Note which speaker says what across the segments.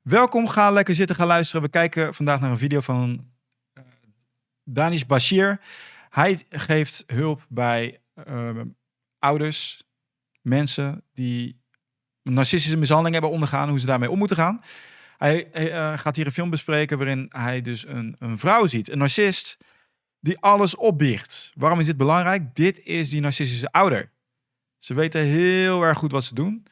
Speaker 1: Welkom, ga lekker zitten, ga luisteren. We kijken vandaag naar een video van Danish Bashir. Hij geeft hulp bij ouders, mensen die narcistische mishandeling hebben ondergaan, hoe ze daarmee om moeten gaan. Hij gaat hier een film bespreken waarin hij dus een vrouw ziet, een narcist, die alles opbiecht. Waarom is dit belangrijk? Dit is die narcistische ouder. Ze weten heel erg goed wat ze doen.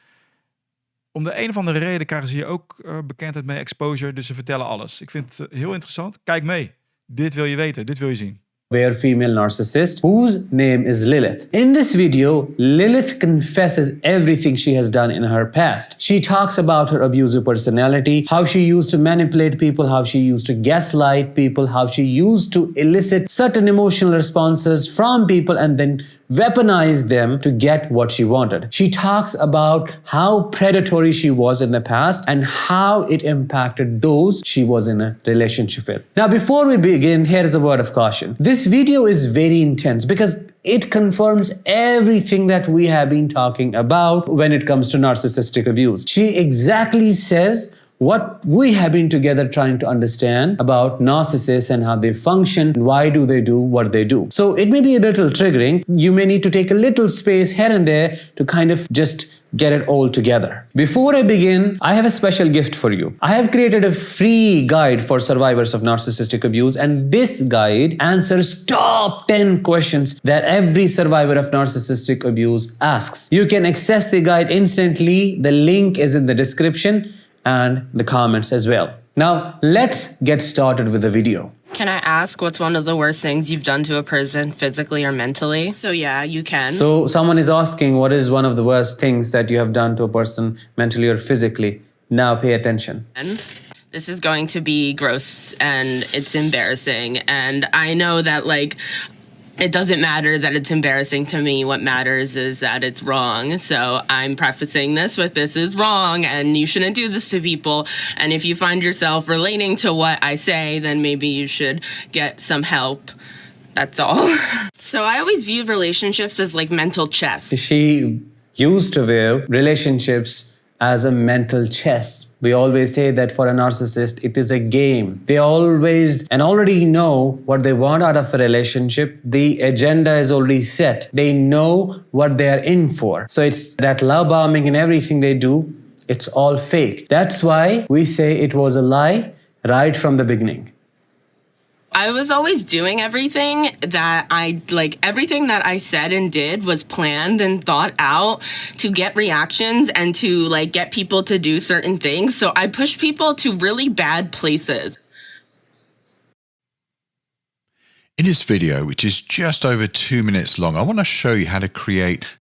Speaker 1: Om de een of andere reden krijgen ze hier ook bekendheid mee, exposure, dus ze vertellen alles. Ik vind het heel interessant. Kijk mee. Dit wil je weten, dit wil je zien.
Speaker 2: Where female narcissist whose name is Lilith. In this video, Lilith confesses everything she has done in her past. She talks about her abusive personality, how she used to manipulate people, how she used to gaslight people, how she used to elicit certain emotional responses from people and then weaponize them to get what she wanted. She talks about how predatory she was in the past and how it impacted those she was in a relationship with. Now, before we begin, here's a word of caution. This video is very intense because it confirms everything that we have been talking about when it comes to narcissistic abuse. She exactly says what we have been together trying to understand about narcissists and how they function, and why do they do what they do. So it may be a little triggering. You may need to take a little space here and there to kind of just get it all together. Before I begin, I have a special gift for you. I have created a free guide for survivors of narcissistic abuse, and this guide answers top 10 questions that every survivor of narcissistic abuse asks. You can access the guide instantly. The link is in the description and the comments as well. Now, let's get started with the video.
Speaker 3: Can I ask what's one of the worst things you've done to a person physically or mentally? So yeah, you can.
Speaker 2: So someone is asking what is one of the worst things that you have done to a person mentally or physically. Now pay attention.
Speaker 3: This is going to be gross and it's embarrassing. And I know that it doesn't matter that it's embarrassing to me. What matters is that it's wrong. So I'm prefacing this is wrong and you shouldn't do this to people. And if you find yourself relating to what I say, then maybe you should get some help. That's all. So I always viewed relationships as like mental chess.
Speaker 2: She used to view relationships as a mental chess. We always say that for a narcissist, it is a game. They always and already know what they want out of a relationship. The agenda is already set. They know what they are in for. So it's that love bombing and everything they do, it's all fake. That's why we say it was a lie right from the beginning.
Speaker 3: I was always doing everything that everything that I said and did was planned and thought out to get reactions and to get people to do certain things. So I pushed people to really bad places.
Speaker 4: In this video, which is just over 2 minutes long, I want to show you how to create.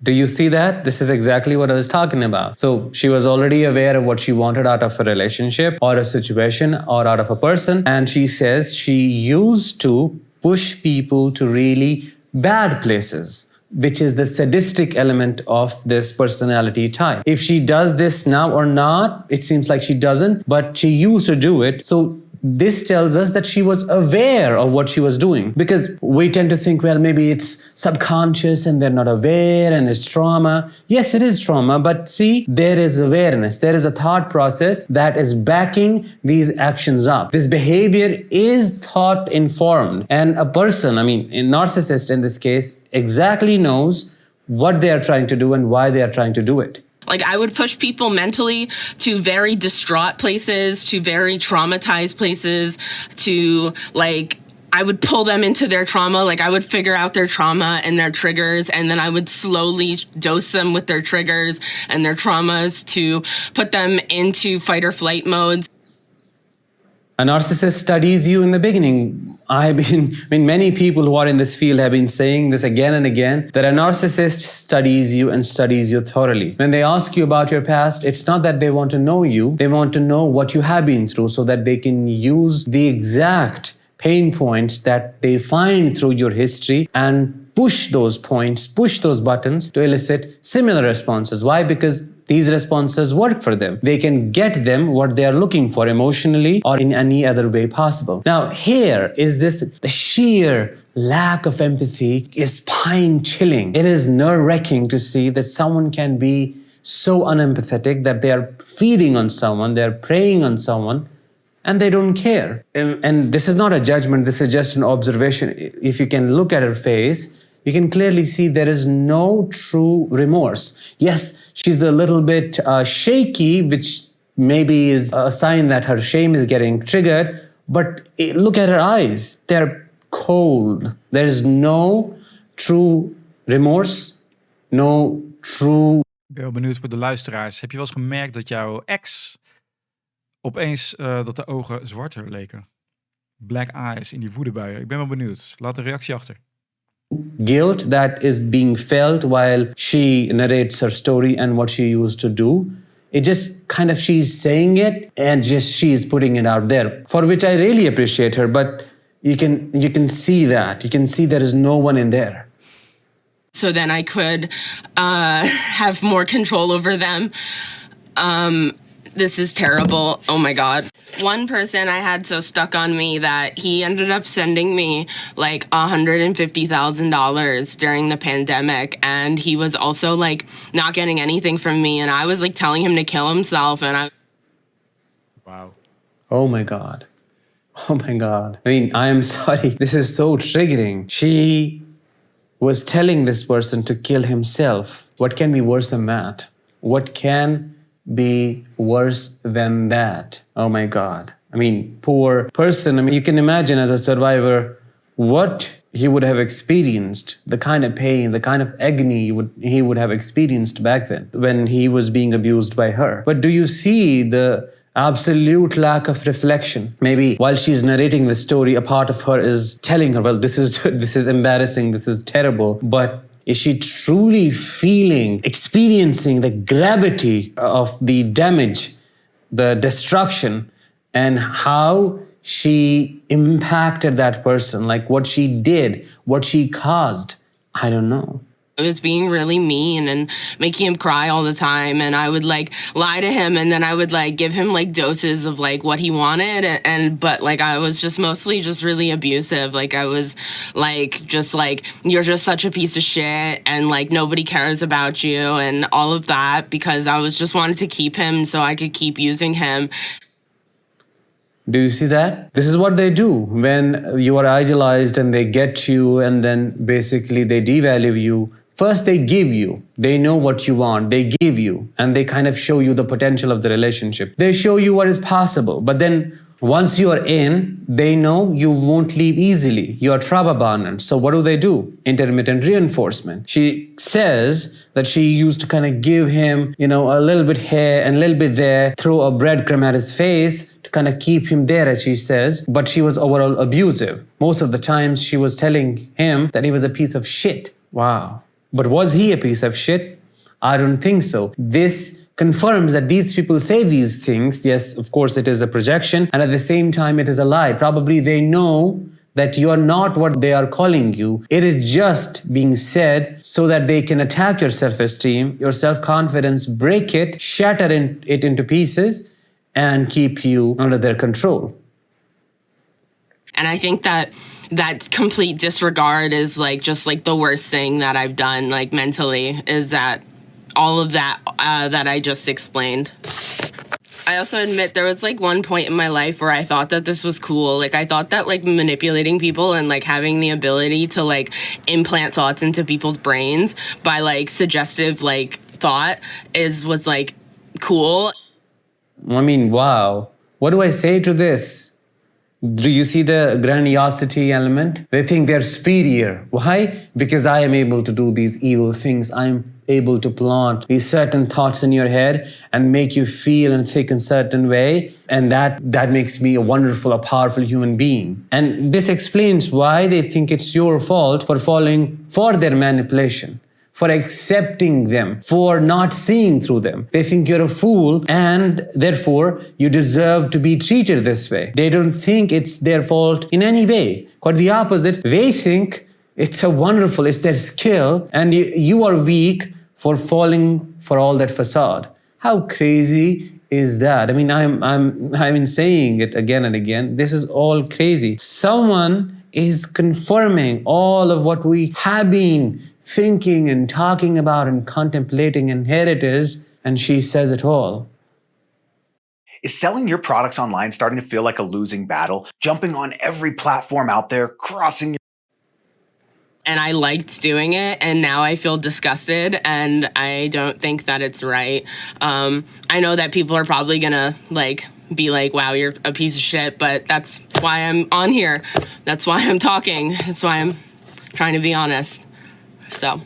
Speaker 2: Do you see that? This is exactly what I was talking about. So she was already aware of what she wanted out of a relationship or a situation or out of a person. And she says she used to push people to really bad places, which is the sadistic element of this personality type. If she does this now or not, it seems like she doesn't, but she used to do it. So this tells us that she was aware of what she was doing, because we tend to think, well, maybe it's subconscious and they're not aware and it's trauma. Yes, it is trauma, but see, there is awareness. There is a thought process that is backing these actions up. This behavior is thought informed, and a person, a narcissist in this case, exactly knows what they are trying to do and why they are trying to do it.
Speaker 3: I would push people mentally to very distraught places, to very traumatized places, to I would pull them into their trauma. I would figure out their trauma and their triggers, and then I would slowly dose them with their triggers and their traumas to put them into fight or flight modes.
Speaker 2: A narcissist studies you in the beginning. Many people who are in this field have been saying this again and again, that a narcissist studies you and studies you thoroughly. When they ask you about your past, it's not that they want to know you, they want to know what you have been through so that they can use the exact pain points that they find through your history and push those points, push those buttons to elicit similar responses. Why? Because these responses work for them. They can get them what they are looking for emotionally or in any other way possible. Now, here is the sheer lack of empathy is spine chilling. It is nerve wracking to see that someone can be so unempathetic that they are feeding on someone, they're preying on someone, and they don't care. And this is not a judgment, this is just an observation. If you can look at her face, you can clearly see there is no true remorse. Yes, she's a little bit shaky, which maybe is a sign that her shame is getting triggered, but look at her eyes. They're cold. There is no true remorse, no true...
Speaker 1: Ik ben wel benieuwd voor de luisteraars. Heb je wel eens gemerkt dat jouw ex opeens dat de ogen zwarter leken? Black eyes in die woedebuien. Ik ben wel benieuwd. Laat een reactie achter.
Speaker 2: guilt that is being felt while she narrates her story and what she used to do. It just kind of, she's saying it and just she's putting it out there, for which I really appreciate her, but you can see that. You can see there is no one in there.
Speaker 3: So then I could have more control over them. This is terrible. Oh my God. One person I had so stuck on me that he ended up sending me like $150,000 during the pandemic. And he was also like not getting anything from me. And I was like telling him to kill himself. And
Speaker 1: Wow.
Speaker 2: Oh my God. Oh my God. I mean, I am sorry. This is so triggering. She was telling this person to kill himself. What can be worse than that? What can be worse than that? Oh my God. I mean, poor person. I mean, you can imagine as a survivor what he would have experienced, the kind of pain, the kind of agony he would have experienced back then when he was being abused by her. But do you see the absolute lack of reflection? Maybe while she's narrating the story, a part of her is telling her, well, this is embarrassing, this is terrible, but is she truly feeling, experiencing the gravity of the damage, the destruction, and how she impacted that person, like what she did, what she caused? I don't know.
Speaker 3: I was being really mean and making him cry all the time. And I would like lie to him, and then I would like give him like doses of like what he wanted. But like I was just mostly just really abusive. Like I was like, just like, you're just such a piece of shit and like nobody cares about you and all of that, because I was just wanted to keep him so I could keep using him.
Speaker 2: Do you see that? This is what they do when you are idealized and they get you and then basically they devalue you. First, they give you. They know what you want. They give you. And they kind of show you the potential of the relationship. They show you what is possible. But then once you are in, they know you won't leave easily. You are trauma-bonded. So what do? Intermittent reinforcement. She says that she used to kind of give him, a little bit here and a little bit there, throw a breadcrumb at his face to kind of keep him there, as she says. But she was overall abusive. Most of the times she was telling him that he was a piece of shit. Wow. But was he a piece of shit? I don't think so. This confirms that these people say these things. Yes, of course, it is a projection. And at the same time, it is a lie. Probably they know that you are not what they are calling you. It is just being said so that they can attack your self-esteem, your self-confidence, break it, shatter it into pieces, and keep you under their control.
Speaker 3: And I think that complete disregard is like just like the worst thing that I've done, like mentally, is that all of that that I just explained. I also admit there was like one point in my life where I thought that this was cool. Like I thought that like manipulating people and like having the ability to like implant thoughts into people's brains by like suggestive like thought was like cool.
Speaker 2: I mean, wow. What do I say to this? Do you see the grandiosity element? They think they're superior. Why? Because I am able to do these evil things. I'm able to plant these certain thoughts in your head and make you feel and think in a certain way. And that makes me a powerful human being. And this explains why they think it's your fault for falling for their manipulation, for accepting them, for not seeing through them. They think you're a fool and therefore you deserve to be treated this way. They don't think it's their fault in any way. Quite the opposite. They think it's their skill and you are weak for falling for all that facade. How crazy is that? I mean, I've been saying it again and again. This is all crazy. Someone is confirming all of what we have been thinking and talking about and contemplating, and here it is and she says it all.
Speaker 5: Is selling your products online starting to feel like a losing battle? Jumping on every platform out there, crossing your
Speaker 3: And I liked doing it, and now I feel disgusted, and I don't think that it's right. I know that people are probably gonna be like, wow, you're a piece of shit, but that's why I'm on here. That's why I'm talking. That's why I'm trying to be honest. So,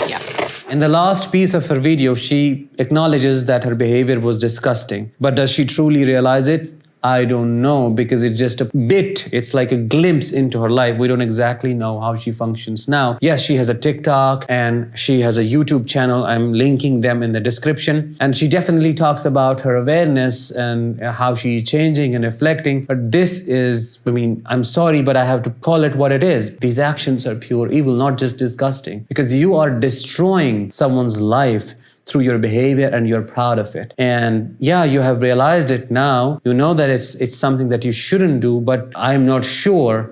Speaker 3: yeah.
Speaker 2: In the last piece of her video, she acknowledges that her behavior was disgusting. But does she truly realize it? I don't know, because it's just a bit, it's like a glimpse into her life. We don't exactly know how she functions now. Yes, she has a TikTok and she has a YouTube channel. I'm linking them in the description. And she definitely talks about her awareness and how she's changing and reflecting. But this is, I'm sorry, but I have to call it what it is. These actions are pure evil, not just disgusting, because you are destroying someone's life through your behavior, and you're proud of it. And yeah, you have realized it now. You know that it's something that you shouldn't do, but I'm not sure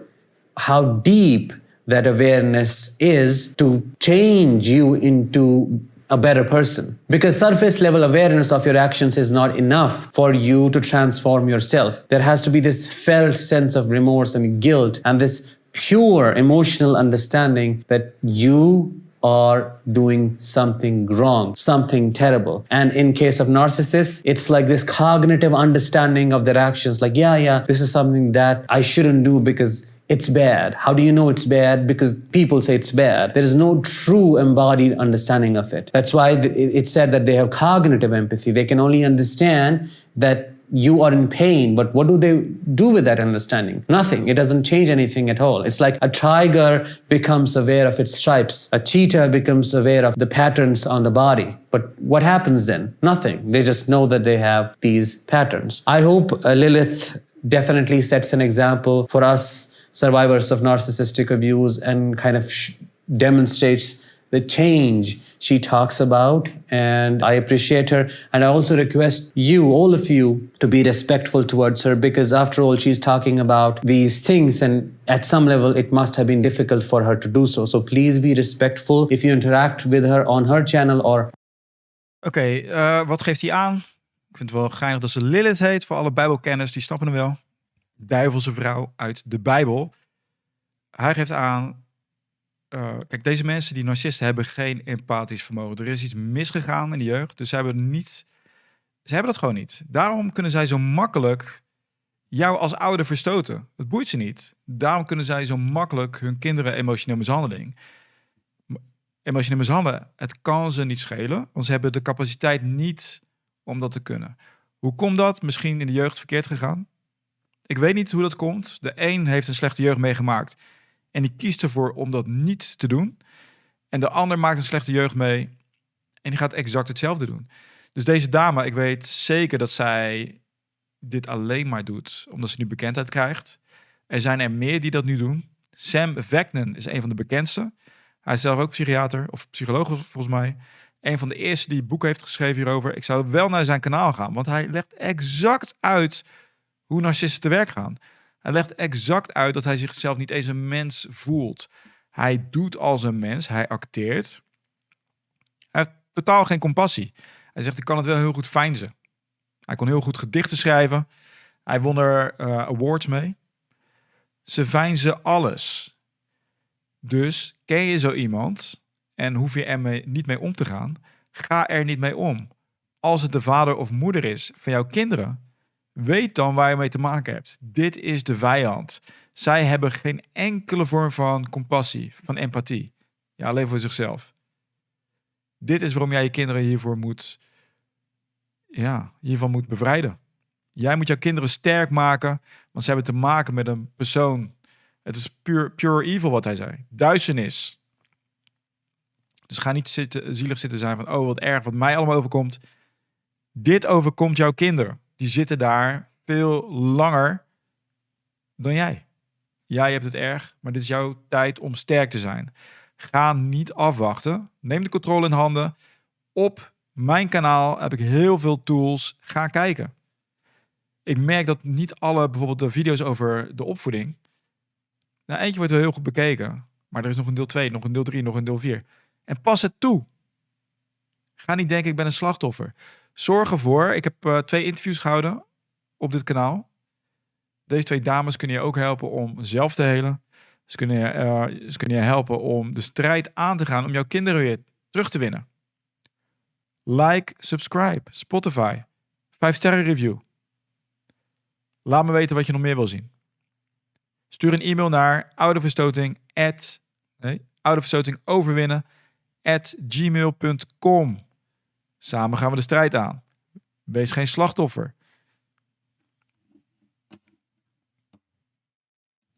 Speaker 2: how deep that awareness is to change you into a better person. Because surface level awareness of your actions is not enough for you to transform yourself. There has to be this felt sense of remorse and guilt, and this pure emotional understanding that you are doing something wrong, something terrible. And in case of narcissists, it's like this cognitive understanding of their actions. Like, yeah, this is something that I shouldn't do because it's bad. How do you know it's bad? Because people say it's bad. There is no true embodied understanding of it. That's why it's said that they have cognitive empathy. They can only understand that you are in pain, but what do they do with that understanding? Nothing. It doesn't change anything at all. It's like a tiger becomes aware of its stripes. A cheetah becomes aware of the patterns on the body. But what happens then? Nothing. They just know that they have these patterns. I hope Lilith definitely sets an example for us survivors of narcissistic abuse and kind of demonstrates the change she talks about, and I appreciate her. And I also request you, all of you, to be respectful towards her, because after all, she's talking about these things, and at some level, it must have been difficult for her to do so. So please be respectful if you interact with her on her channel or...
Speaker 1: Oké, wat geeft hij aan? Ik vind het wel geinig dat ze Lilith heet. Voor alle Bijbelkenners, die snappen hem wel. Duivelse vrouw uit de Bijbel. Hij geeft aan... kijk, deze mensen, die narcisten, hebben geen empathisch vermogen. Er is iets misgegaan in de jeugd, dus ze hebben dat gewoon niet. Daarom kunnen zij zo makkelijk jou als ouder verstoten. Het boeit ze niet. Daarom kunnen zij zo makkelijk hun kinderen emotioneel mishandelen. Het kan ze niet schelen, want ze hebben de capaciteit niet om dat te kunnen. Hoe komt dat? Misschien in de jeugd verkeerd gegaan. Ik weet niet hoe dat komt. De een heeft een slechte jeugd meegemaakt en die kiest ervoor om dat niet te doen. En de ander maakt een slechte jeugd mee en die gaat exact hetzelfde doen. Dus deze dame, ik weet zeker dat zij dit alleen maar doet omdat ze nu bekendheid krijgt. Er zijn er meer die dat nu doen. Sam Vaknin is een van de bekendste. Hij is zelf ook psychiater of psycholoog volgens mij. Een van de eerste die boeken heeft geschreven hierover. Ik zou wel naar zijn kanaal gaan, want hij legt exact uit hoe narcisten te werk gaan. Hij legt exact uit dat hij zichzelf niet eens een mens voelt. Hij doet als een mens, hij acteert. Hij heeft totaal geen compassie. Hij zegt, ik kan het wel heel goed veinzen. Hij kon heel goed gedichten schrijven. Hij won er awards mee. Ze veinzen alles. Dus ken je zo iemand en hoef je er niet mee om te gaan, ga er niet mee om. Als het de vader of moeder is van jouw kinderen, weet dan waar je mee te maken hebt. Dit is de vijand. Zij hebben geen enkele vorm van compassie, van empathie. Ja, alleen voor zichzelf. Dit is waarom jij je kinderen hiervan moet bevrijden. Jij moet jouw kinderen sterk maken, want ze hebben te maken met een persoon. Het is pure evil wat hij zei. Duisternis. Dus ga niet zielig zitten zijn van, oh wat erg wat mij allemaal overkomt. Dit overkomt jouw kinderen. Die zitten daar veel langer dan jij. Jij hebt het erg, maar dit is jouw tijd om sterk te zijn. Ga niet afwachten. Neem de controle in handen. Op mijn kanaal heb ik heel veel tools. Ga kijken. Ik merk dat niet alle, bijvoorbeeld de video's over de opvoeding. Nou, eentje wordt wel heel goed bekeken. Maar er is nog een deel 2, nog een deel 3, nog een deel 4. En pas het toe. Ga niet denken, ik ben een slachtoffer. Zorg ervoor, ik heb 2 interviews gehouden op dit kanaal. Deze 2 dames kunnen je ook helpen om zelf te helen. Ze kunnen je helpen om de strijd aan te gaan om jouw kinderen weer terug te winnen. Like, subscribe, Spotify, 5-sterren review. Laat me weten wat je nog meer wil zien. Stuur een e-mail naar ouderverstotingoverwinnen@gmail.com. Samen gaan we de strijd aan. Wees geen slachtoffer.